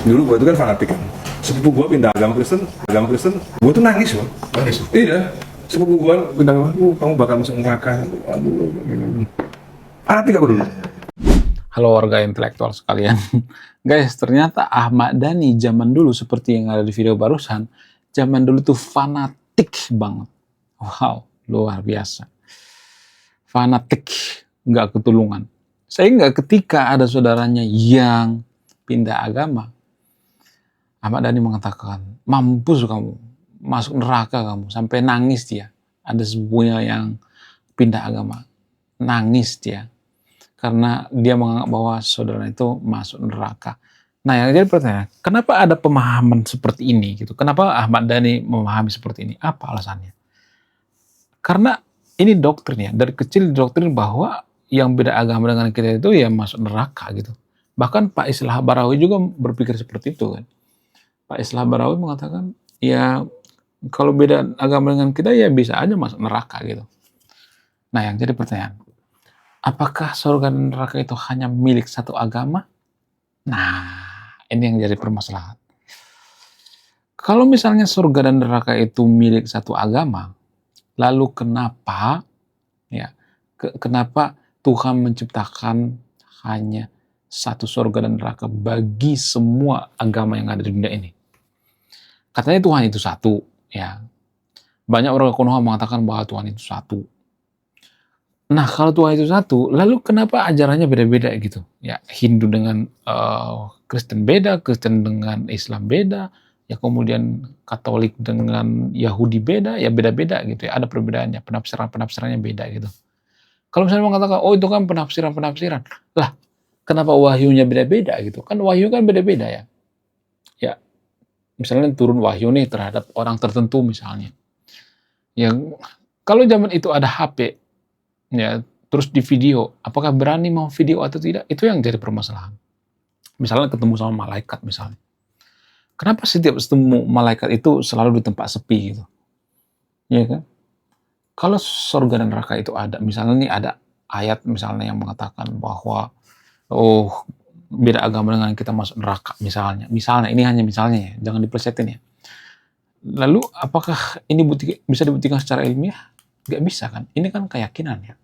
Dulu gue itu kan fanatik kan. Sepupu gue pindah agama Kristen, gue tuh nangis loh. Nangis. Iya, sepupu gue pindah agama, kamu bakal masuk neraka. Aduh, fanatik aku dulu. Halo warga intelektual sekalian. Guys, ternyata Ahmad Dhani zaman dulu seperti yang ada di video barusan, zaman dulu tuh fanatik banget. Wow, luar biasa. Fanatik, nggak ketulungan. Sehingga ketika ada saudaranya yang pindah agama, Ahmad Dhani mengatakan, mampus kamu, masuk neraka kamu, sampai nangis dia. Ada sebuah yang pindah agama, nangis dia. Karena dia menganggap bahwa saudara itu masuk neraka. Nah, yang jadi pertanyaan, kenapa ada pemahaman seperti ini gitu? Kenapa Ahmad Dhani memahami seperti ini? Apa alasannya? Karena ini doktrin ya, dari kecil doktrin bahwa yang beda agama dengan kita itu ya masuk neraka gitu. Bahkan Pak Islah Barawi juga berpikir seperti itu kan. Pak Islah Barawi mengatakan, ya kalau beda agama dengan kita ya bisa aja masuk neraka gitu. Nah, yang jadi pertanyaan, apakah surga dan neraka itu hanya milik satu agama? Nah, ini yang jadi permasalahan. Kalau misalnya surga dan neraka itu milik satu agama, lalu kenapa kenapa Tuhan menciptakan hanya satu surga dan neraka bagi semua agama yang ada di dunia ini? Katanya Tuhan itu satu, ya. Banyak orang Konoha mengatakan bahwa Tuhan itu satu. Nah, kalau Tuhan itu satu, lalu kenapa ajarannya beda-beda gitu? Ya, Hindu dengan Kristen beda, Kristen dengan Islam beda, ya kemudian Katolik dengan Yahudi beda, ya beda-beda gitu ya. Ada perbedaannya, penafsirannya beda gitu. Kalau misalnya mengatakan, oh itu kan penafsiran. Lah, kenapa wahyunya beda-beda gitu? Kan wahyu kan beda-beda ya. Ya, misalnya turun wahyu nih terhadap orang tertentu misalnya. Yang kalau zaman itu ada HP, ya terus di video, apakah berani mau video atau tidak? Itu yang jadi permasalahan. Misalnya ketemu sama malaikat misalnya. Kenapa setiap ketemu malaikat itu selalu di tempat sepi gitu? Ya kan? Kalau surga dan neraka itu ada, misalnya nih ada ayat misalnya yang mengatakan bahwa beda agama dengan kita masuk neraka misalnya ini hanya misalnya ya, jangan diplesetin ya. Lalu apakah ini bisa dibuktikan secara ilmiah? Gak bisa kan? Ini kan keyakinan ya.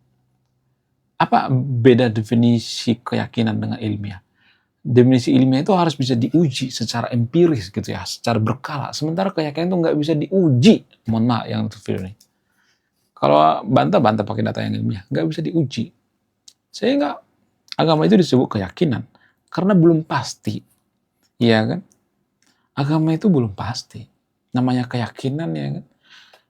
Apa beda definisi keyakinan dengan ilmiah? Definisi ilmiah itu harus bisa diuji secara empiris gitu ya, secara berkala. Sementara keyakinan itu nggak bisa diuji. Mohon maaf yang itu video ini. Kalau bantah pakai data yang ilmiah, nggak bisa diuji. Sehingga agama itu disebut keyakinan karena belum pasti, iya kan? Agama itu belum pasti. Namanya keyakinan ya kan?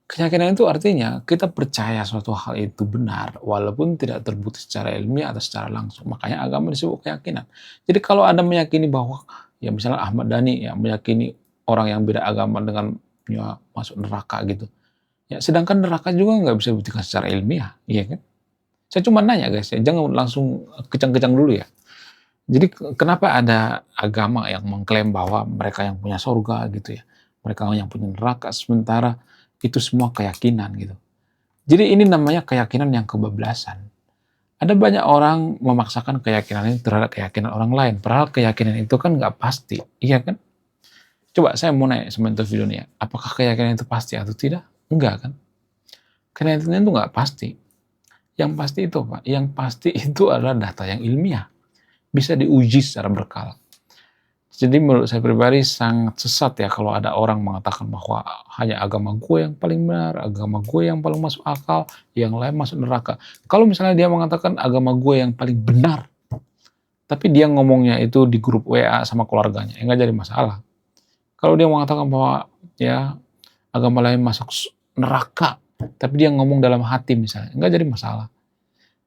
Keyakinan itu artinya kita percaya suatu hal itu benar walaupun tidak terbukti secara ilmiah atau secara langsung. Makanya agama disebut keyakinan. Jadi kalau Anda meyakini bahwa ya misalnya Ahmad Dhani ya meyakini orang yang beda agama dengan ya masuk neraka gitu. Ya sedangkan neraka juga nggak bisa dibuktikan secara ilmiah, iya kan? Saya cuma nanya guys ya, jangan langsung kecang-kecang dulu ya. Jadi kenapa ada agama yang mengklaim bahwa mereka yang punya surga gitu ya, mereka yang punya neraka, sementara itu semua keyakinan gitu. Jadi ini namanya keyakinan yang kebablasan. Ada banyak orang memaksakan keyakinan itu terhadap keyakinan orang lain, padahal keyakinan itu kan nggak pasti, iya kan? Coba saya mau nanya sebentar video ini ya, apakah keyakinan itu pasti atau tidak? Enggak kan? Keyakinan itu nggak pasti. Yang pasti itu apa? Yang pasti itu adalah data yang ilmiah. Bisa diuji secara berkala. Jadi menurut saya pribadi sangat sesat ya kalau ada orang mengatakan bahwa hanya agama gue yang paling benar, agama gue yang paling masuk akal, yang lain masuk neraka. Kalau misalnya dia mengatakan agama gue yang paling benar, tapi dia ngomongnya itu di grup WA sama keluarganya, ya nggak jadi masalah. Kalau dia mengatakan bahwa ya agama lain masuk neraka, tapi dia ngomong dalam hati misalnya, nggak jadi masalah.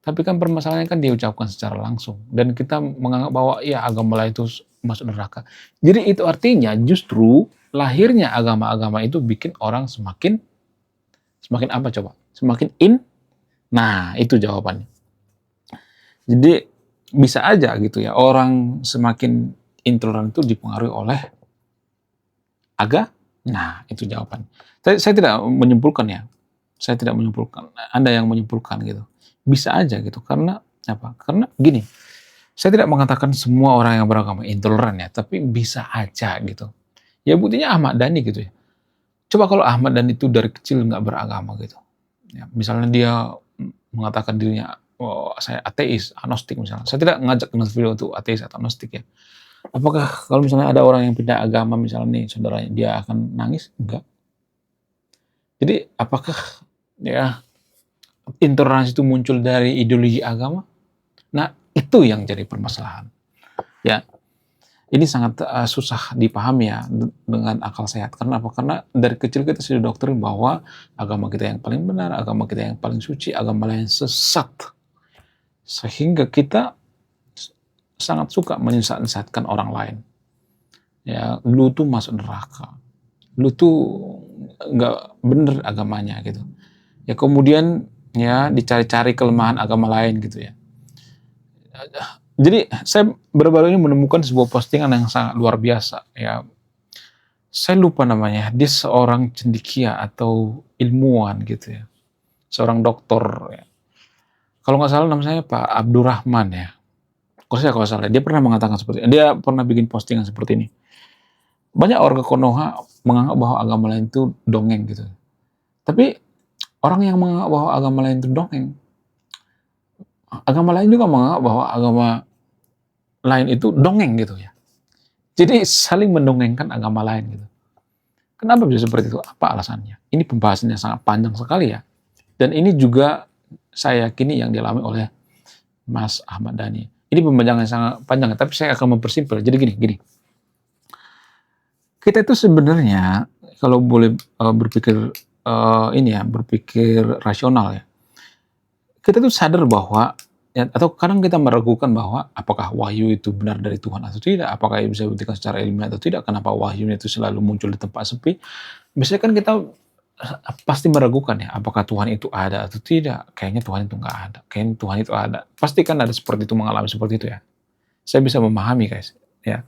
Tapi kan permasalahannya kan dia ucapkan secara langsung. Dan kita menganggap bahwa ya agama lain itu masuk neraka. Jadi itu artinya justru lahirnya agama-agama itu bikin orang semakin apa coba? Semakin Nah, itu jawabannya. Jadi bisa aja gitu ya, orang semakin intoleran itu dipengaruhi oleh Nah, itu jawabannya. Saya tidak menyimpulkan ya. Saya tidak menyimpulkan. Anda yang menyimpulkan gitu. Bisa aja gitu. Karena apa? Karena gini. Saya tidak mengatakan semua orang yang beragama intoleran ya, tapi bisa aja gitu. Ya buktinya Ahmad Dhani gitu ya. Coba kalau Ahmad Dhani itu dari kecil nggak beragama gitu. Ya, misalnya dia mengatakan dirinya, oh, saya ateis, agnostik misalnya. Saya tidak ngajak video untuk ateis atau agnostik ya. Apakah kalau misalnya ada orang yang pindah agama misalnya nih saudaranya, dia akan nangis? Enggak. Jadi apakah ya intoleransi itu muncul dari ideologi agama? Nah, itu yang jadi permasalahan. Ya, ini sangat susah dipahami ya dengan akal sehat. Karena apa? Karena dari kecil kita sudah doktrin bahwa agama kita yang paling benar, agama kita yang paling suci, agama lain sesat. Sehingga kita sangat suka menyesatkan orang lain. Ya, lu tuh masuk neraka. Lu tuh nggak bener agamanya gitu. Ya kemudian ya dicari-cari kelemahan agama lain gitu ya. Jadi saya baru-baru ini menemukan sebuah postingan yang sangat luar biasa ya. Saya lupa namanya, dia seorang cendekia atau ilmuwan gitu ya. Seorang dokter ya. Kalau nggak salah namanya Pak Abdurrahman ya. Kalau salah, dia pernah mengatakan seperti ini. Dia pernah bikin postingan seperti ini. Banyak warga Konoha menganggap bahwa agama lain itu dongeng gitu. Tapi orang yang menganggap bahwa agama lain itu dongeng, agama lain juga menganggap bahwa agama lain itu dongeng gitu ya. Jadi saling mendongengkan agama lain gitu. Kenapa bisa seperti itu? Apa alasannya? Ini pembahasannya sangat panjang sekali ya. Dan ini juga saya yakini yang dialami oleh Mas Ahmad Dhani. Ini pembahasan yang sangat panjang, tapi saya akan mempersimpel. Jadi gini. Kita itu sebenarnya kalau boleh berpikir berpikir rasional ya. Kita tuh sadar bahwa ya, atau kadang kita meragukan bahwa apakah wahyu itu benar dari Tuhan atau tidak, apakah bisa dibuktikan secara ilmiah atau tidak, kenapa wahyu itu selalu muncul di tempat sepi. Biasanya kan kita pasti meragukan ya, apakah Tuhan itu ada atau tidak. Kayaknya Tuhan itu nggak ada, kayaknya Tuhan itu ada. Pasti kan ada seperti itu, mengalami seperti itu ya. Saya bisa memahami guys, ya.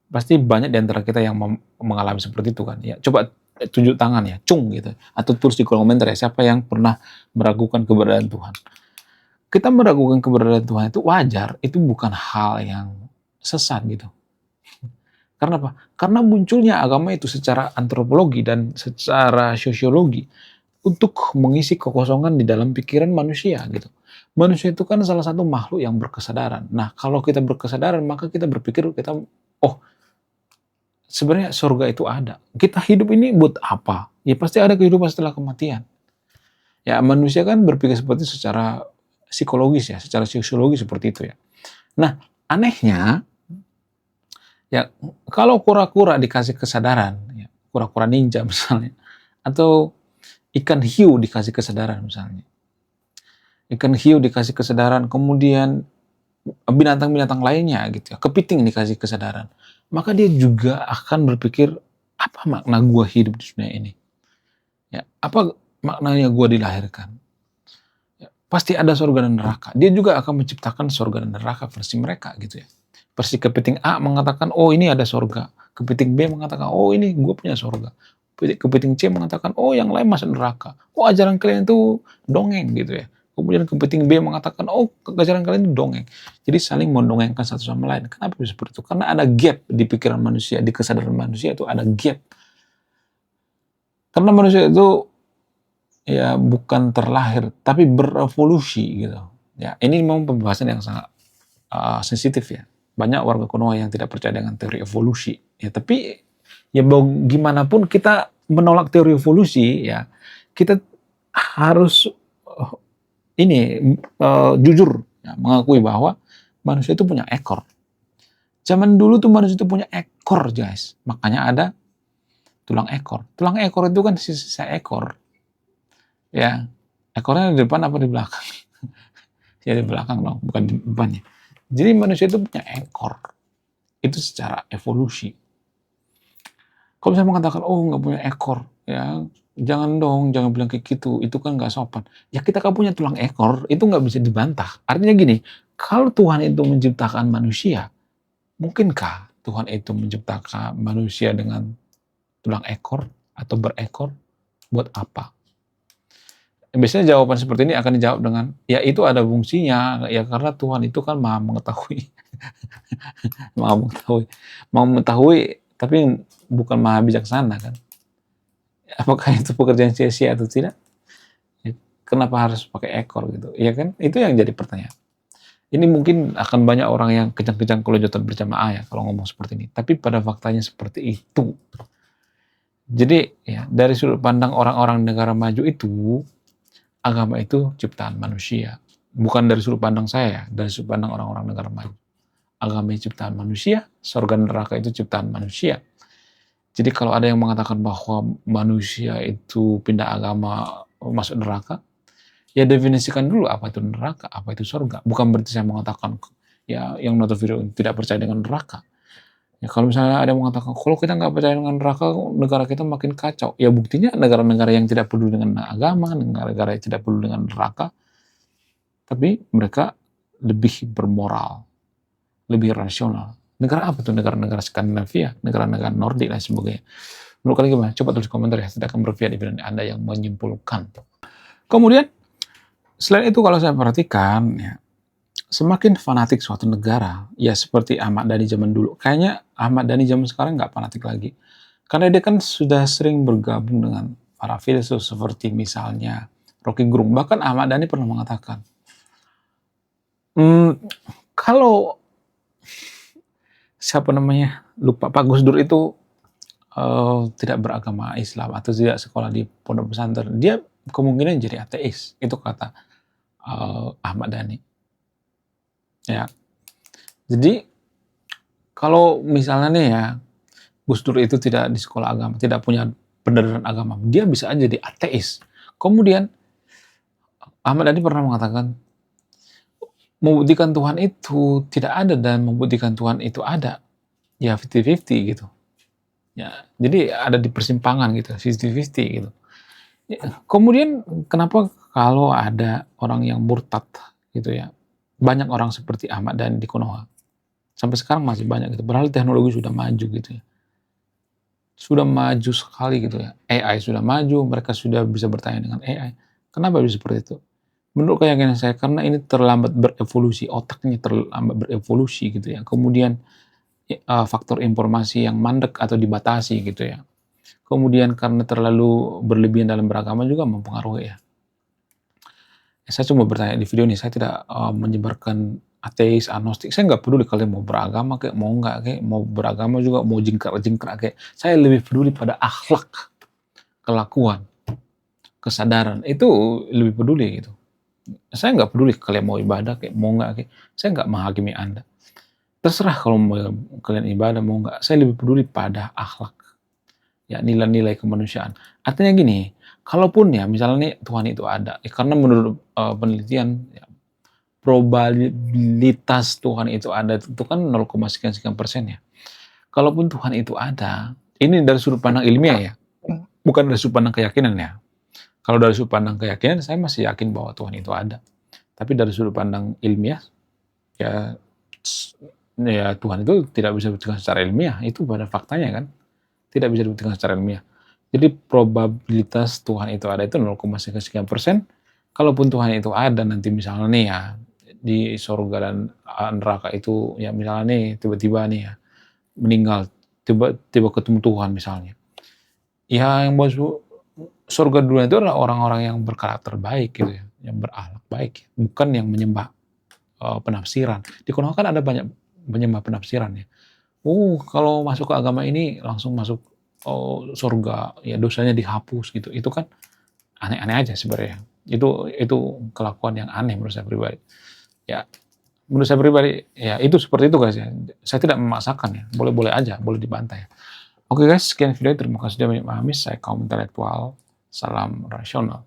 Pasti banyak di antara kita yang mengalami seperti itu kan. Ya, coba tunjuk tangan ya, cung gitu. Atau tulis di kolom komentar ya, siapa yang pernah meragukan keberadaan Tuhan. Kita meragukan keberadaan Tuhan itu wajar, itu bukan hal yang sesat gitu. Karena apa? Karena munculnya agama itu secara antropologi dan secara sosiologi untuk mengisi kekosongan di dalam pikiran manusia gitu. Manusia itu kan salah satu makhluk yang berkesadaran. Nah, kalau kita berkesadaran, maka kita berpikir oh, sebenarnya surga itu ada. Kita hidup ini buat apa? Ya pasti ada kehidupan setelah kematian. Ya manusia kan berpikir seperti itu secara psikologis ya, secara sosiologis seperti itu ya. Nah, anehnya ya kalau kura-kura dikasih kesadaran, ya, kura-kura ninja misalnya, atau ikan hiu dikasih kesadaran misalnya. Ikan hiu dikasih kesadaran, kemudian binatang-binatang lainnya gitu ya, kepiting dikasih kesadaran, maka dia juga akan berpikir, apa makna gua hidup di dunia ini? Ya, apa maknanya gua dilahirkan? Ya, pasti ada surga dan neraka. Dia juga akan menciptakan surga dan neraka versi mereka gitu ya. Versi kepiting A mengatakan, oh ini ada surga. Kepiting B mengatakan, oh ini gua punya surga. Kepiting C mengatakan, oh yang lain masuk neraka. Oh ajaran kalian itu dongeng gitu ya. Kemudian kepiting B mengatakan, oh ajaran kalian itu dongeng. Jadi saling mendongengkan satu sama lain. Kenapa bisa seperti itu? Karena ada gap di pikiran manusia, di kesadaran manusia itu ada gap. Karena manusia itu ya bukan terlahir, tapi berevolusi gitu. Ya, ini memang pembahasan yang sangat sensitif ya. Banyak warga Konoha yang tidak percaya dengan teori evolusi. Ya, tapi ya bagaimanapun kita menolak teori evolusi ya, kita harus jujur ya, mengakui bahwa manusia itu punya ekor. Zaman dulu tuh manusia itu punya ekor, guys. Makanya ada tulang ekor. Tulang ekor itu kan sisa ekor. Ya, ekornya di depan apa di belakang? Ya di belakang dong, bukan di depannya. Jadi manusia itu punya ekor. Itu secara evolusi. Kalau saya mengatakan, oh nggak punya ekor, ya jangan dong, jangan bilang kayak gitu, itu kan nggak sopan. Ya kita kan punya tulang ekor, itu nggak bisa dibantah. Artinya gini, kalau Tuhan itu menciptakan manusia, mungkinkah Tuhan itu menciptakan manusia dengan tulang ekor atau berekor? Buat apa? Biasanya jawaban seperti ini akan dijawab dengan, ya itu ada fungsinya, ya karena Tuhan itu kan maha mengetahui, maha mengetahui, maha mengetahui, tapi bukan maha bijaksana kan. Apakah itu pekerjaan sia-sia atau tidak? Ya, kenapa harus pakai ekor gitu? Ya kan, itu yang jadi pertanyaan. Ini mungkin akan banyak orang yang kejang-kejang kalau jodoh berjamaah ya, kalau ngomong seperti ini. Tapi pada faktanya seperti itu. Jadi ya, dari sudut pandang orang-orang negara maju itu, agama itu ciptaan manusia. Bukan dari sudut pandang saya, dari sudut pandang orang-orang negara maju. Agama itu ciptaan manusia, surga neraka itu ciptaan manusia. Jadi kalau ada yang mengatakan bahwa manusia itu pindah agama masuk neraka, ya definisikan dulu apa itu neraka, apa itu surga. Bukan berarti saya mengatakan ya yang nonton video tidak percaya dengan neraka. Ya kalau misalnya ada yang mengatakan kalau kita nggak percaya dengan neraka, negara kita makin kacau. Ya buktinya negara-negara yang tidak peduli dengan agama, negara-negara yang tidak peduli dengan neraka, tapi mereka lebih bermoral, lebih rasional. Negara apa tuh? Negara-negara Skandinavia, negara-negara Nordik dan sebagainya. Menurut kalian gimana? Coba tulis komentar ya. Tidak akan berpihak di video Anda yang menyimpulkan. Kemudian selain itu kalau saya perhatikan ya, semakin fanatik suatu negara, ya seperti Ahmad Dhani zaman dulu. Kayaknya Ahmad Dhani zaman sekarang nggak fanatik lagi. Karena dia kan sudah sering bergabung dengan para filsuf seperti misalnya Rocky Gerung. Bahkan Ahmad Dhani pernah mengatakan, kalau siapa namanya, lupa, Pak Gus Dur itu tidak beragama Islam atau tidak sekolah di pondok pesantren, dia kemungkinan jadi ateis. Itu kata Ahmad Dhani. Ya, jadi kalau misalnya nih ya, Gus Dur itu tidak di sekolah agama, tidak punya pendidikan agama, dia bisa aja jadi ateis. Kemudian Ahmad Dhani pernah mengatakan, membuktikan Tuhan itu tidak ada dan membuktikan Tuhan itu ada, ya 50-50 gitu. Ya, jadi ada di persimpangan gitu, 50-50 gitu. Ya, kemudian kenapa kalau ada orang yang murtad gitu ya, banyak orang seperti Ahmad Dhani di Konoha. Sampai sekarang masih banyak gitu. Padahal teknologi sudah maju gitu ya. Sudah maju sekali gitu ya. AI sudah maju, mereka sudah bisa bertanya dengan AI. Kenapa bisa seperti itu? Menurut keyakinan saya, karena ini terlambat berevolusi, otaknya terlambat berevolusi gitu ya. Kemudian faktor informasi yang mandek atau dibatasi gitu ya. Kemudian karena terlalu berlebihan dalam beragama juga mempengaruhi ya. Saya cuma bertanya di video ini, saya tidak menyebarkan ateis, agnostik. Saya nggak peduli kalian mau beragama kayak mau nggak kayak, mau beragama juga mau jingkrak-jingkrak kayak. Saya lebih peduli pada akhlak, kelakuan, kesadaran. Itu lebih peduli gitu. Saya nggak peduli kalian mau ibadah kayak mau nggak kayak. Saya nggak menghakimi Anda. Terserah kalau mau kalian ibadah mau nggak. Saya lebih peduli pada akhlak, ya nilai-nilai kemanusiaan. Artinya gini, kalaupun ya misalnya nih Tuhan itu ada, karena menurut penelitian ya, probabilitas Tuhan itu ada itu kan 0,sekian% ya. Kalaupun Tuhan itu ada, ini dari sudut pandang ilmiah ya, bukan dari sudut pandang keyakinan ya. Kalau dari sudut pandang keyakinan saya masih yakin bahwa Tuhan itu ada. Tapi dari sudut pandang ilmiah ya Tuhan itu tidak bisa dibuktikan secara ilmiah, itu pada faktanya kan. Tidak bisa dibuktikan secara ilmiah. Jadi probabilitas Tuhan itu ada itu 0,sekian%. Kalaupun Tuhan itu ada nanti misalnya nih ya di surga dan neraka itu ya misalnya nih tiba-tiba nih ya meninggal, tiba-tiba ketemu Tuhan misalnya. Ya yang masuk surga dunia itu adalah orang-orang yang berkarakter baik gitu ya, yang berakhlak baik, bukan yang menyembah penafsiran. Di Konoha kan ada banyak menyembah penafsiran ya. Kalau masuk ke agama ini langsung masuk surga, ya dosanya dihapus gitu. Itu kan aneh-aneh aja sebenarnya. Itu kelakuan yang aneh menurut saya pribadi. Ya, menurut saya pribadi ya itu seperti itu guys ya. Saya tidak memaksakan ya. Boleh-boleh aja, boleh dibantai. Oke guys, sekian video. Terima kasih sudah memahami. Saya kaum intelektual. Salam rasional.